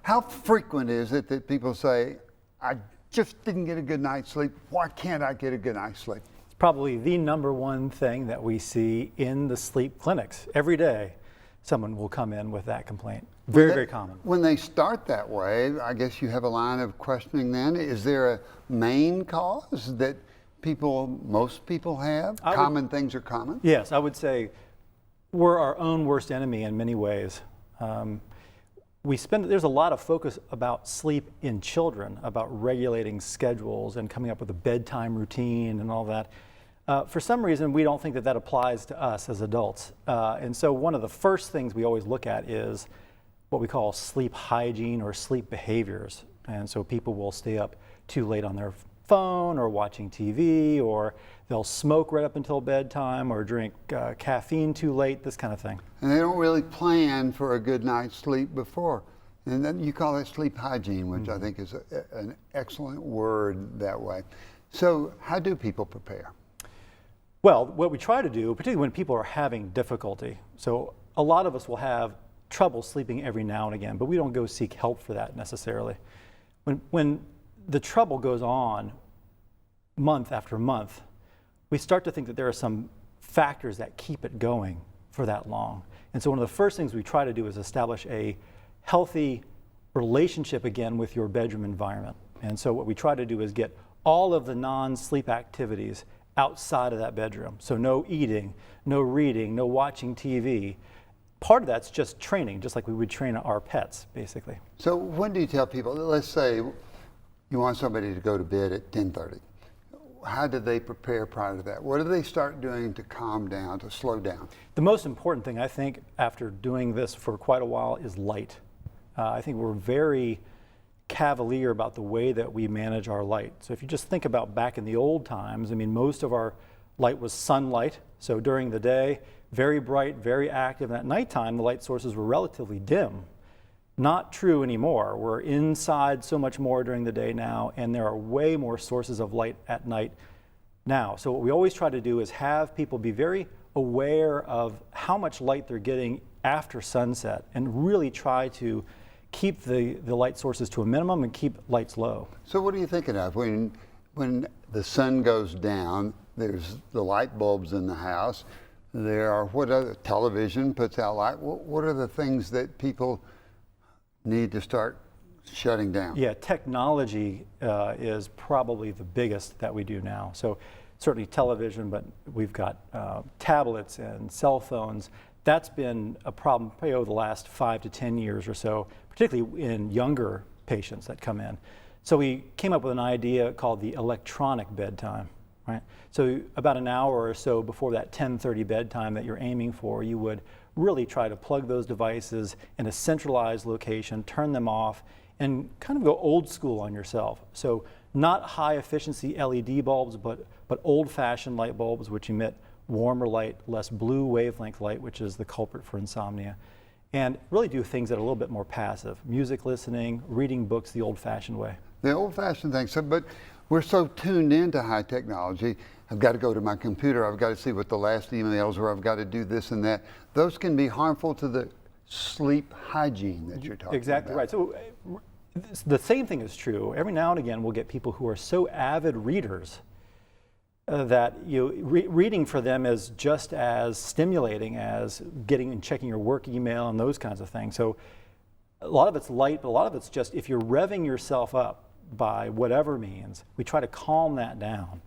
How frequent is it that people say, I just didn't get a good night's sleep. Why can't I get a good night's sleep? It's probably the #1 thing that we see in the sleep clinics. Every day, someone will come in with that complaint. Very common. When they start that way, I guess you have a line of questioning then. Is there a main cause that most people have? Common things are common? Yes, I would say we're our own worst enemy in many ways. There's a lot of focus about sleep in children, about regulating schedules and coming up with a bedtime routine and all that. For some reason, we don't think that applies to us as adults. And so one of the first things we always look at is what we call sleep hygiene or sleep behaviors. And so people will stay up too late on their phone or watching TV, or they'll smoke right up until bedtime or drink caffeine too late, this kind of thing. And they don't really plan for a good night's sleep before. And then you call that sleep hygiene, which I think is an excellent word that way. So how do people prepare? Well, what we try to do, particularly when people are having difficulty, so a lot of us will have trouble sleeping every now and again, but we don't go seek help for that necessarily. When the trouble goes on month after month, we start to think that there are some factors that keep it going for that long. And so one of the first things we try to do is establish a healthy relationship again with your bedroom environment. And so what we try to do is get all of the non-sleep activities outside of that bedroom. So no eating, no reading, no watching TV. Part of that's just training, just like we would train our pets, basically. So when do you tell people, let's say you want somebody to go to bed at 10:30. How do they prepare prior to that? What do they start doing to calm down, to slow down? The most important thing, I think, after doing this for quite a while is light. I think we're very cavalier about the way that we manage our light. So if you just think about back in the old times, I mean, most of our light was sunlight. So during the day, very bright, very active. And at nighttime, the light sources were relatively dim. Not true anymore. We're inside so much more during the day now, and there are way more sources of light at night now. So what we always try to do is have people be very aware of how much light they're getting after sunset and really try to keep the light sources to a minimum and keep lights low. So what are you thinking of when the sun goes down? There's the light bulbs in the house. There are what other television puts out light. What are the things that people need to start shutting down? Yeah, technology is probably the biggest that we do now. So certainly television, but we've got tablets and cell phones. That's been a problem probably over the last 5 to 10 years or so, particularly in younger patients that come in. So we came up with an idea called the electronic bedtime, right? So about an hour or so before that 10:30 bedtime that you're aiming for, you would really try to plug those devices in a centralized location, turn them off, and kind of go old school on yourself. So not high efficiency LED bulbs, but old-fashioned light bulbs which emit warmer light, less blue wavelength light, which is the culprit for insomnia. And really do things that are a little bit more passive. Music listening, reading books the old-fashioned way. The old-fashioned thing, but we're so tuned into high technology. I've got to go to my computer, I've got to see what the last emails were, I've got to do this and that. Those can be harmful to the sleep hygiene that you're talking Exactly about. right. So the same thing is true. Every now and again we'll get people who are so avid readers that reading for them is just as stimulating as getting and checking your work email and those kinds of things. So a lot of it's light, but a lot of it's just if you're revving yourself up by whatever means, we try to calm that down.